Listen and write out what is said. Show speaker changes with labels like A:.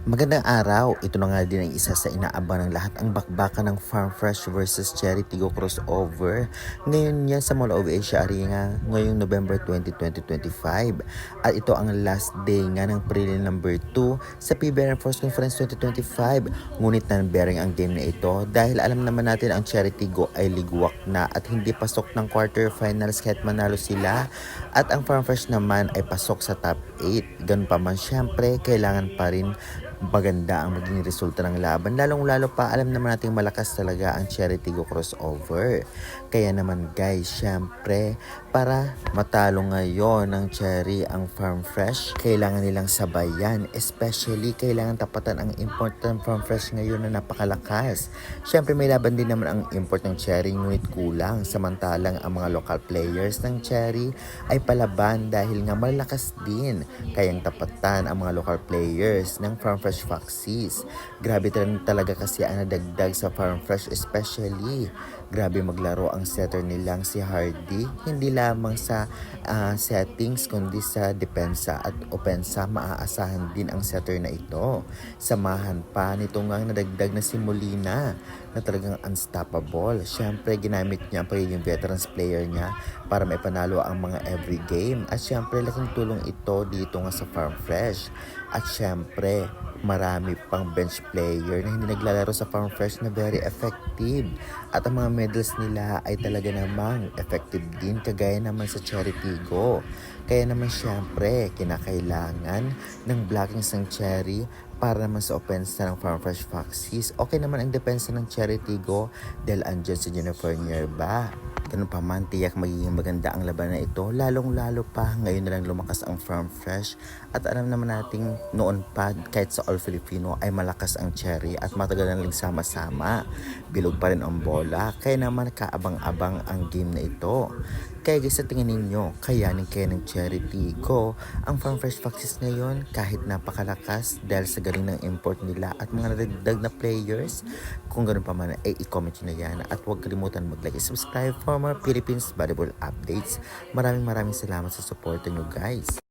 A: Magandang araw. Ito na nga din ang isa sa inaabangan ng lahat, ang bakbakan ng Farm Fresh versus Cherry Tigo crossover. Ngayon yan sa Mall of Asia Arena ngayong November 20, 2025. At ito ang last day nga ng prelim number 2 sa PBR Force Conference 2025. Ngunit non-bearing ang game na ito dahil alam naman natin ang Cherry Tigo ay ligwak na at hindi pasok ng quarterfinals kahit manalo sila. At ang Farm Fresh naman ay pasok sa top 8. Ganun pa man, syempre kailangan pa rin maganda ang maging resulta ng laban. Lalong-lalo pa, alam naman natin malakas talaga ang Cherry Tigo crossover. Kaya naman guys, syempre, para matalo ngayon ng Cherry ang Farm Fresh, kailangan nilang sabayan. Especially, kailangan tapatan ang import ng Farm Fresh ngayon na napakalakas. Syempre, may laban din naman ang import ng Cherry, ngunit kulang. Samantalang ang mga local players ng Cherry ay palaban dahil nga malakas din. Kayang tapatan ang mga local players ng Farm Fresh Foxies. Grabe talaga kasi ang nadagdag sa Farm Fresh, especially grabe maglaro ang setter nilang si Hardy. Hindi lamang sa settings kundi sa depensa at opensa, maaasahan din ang setter na ito. Samahan pa nito nga nadagdag na si Molina na talagang unstoppable. Syempre ginamit niya ang pagiging veterans player niya para maipanalo ang mga every game. At syempre laking tulong ito dito nga sa Farm Fresh. At syempre, marami pang bench player na hindi naglalaro sa Farm Fresh na very effective. At ang mga medals nila ay talaga namang effective din, kagaya naman sa Cherry Tigo. Kaya naman syempre, kinakailangan ng blockings ng Cherry para naman sa opensa ng Farm Fresh Foxies. Okay naman ang depensa ng Cherry Tigo dahil andyan si Jennifer Nierba. Ganun pa man, tiyak magiging maganda ang laban na ito. Lalong-lalo pa, ngayon na lang lumakas ang Farm Fresh. At alam naman nating noon pa, kahit sa All Filipino, ay malakas ang Cherry at matagal na lang sama-sama. Bilog pa rin ang bola, kaya naman kaabang-abang ang game na ito. Kaya guys, sa tingin ninyo, kayanin kaya ng Cherry Tigo ang Farm Fresh Foxes ngayon kahit napakalakas dahil sa galing ng import nila at mga nadagdag na players? Kung ganun pa man, ay i-comment nyo na yan at huwag kalimutan mag-like and subscribe for more Philippines volleyball updates. Maraming salamat sa support nyo guys.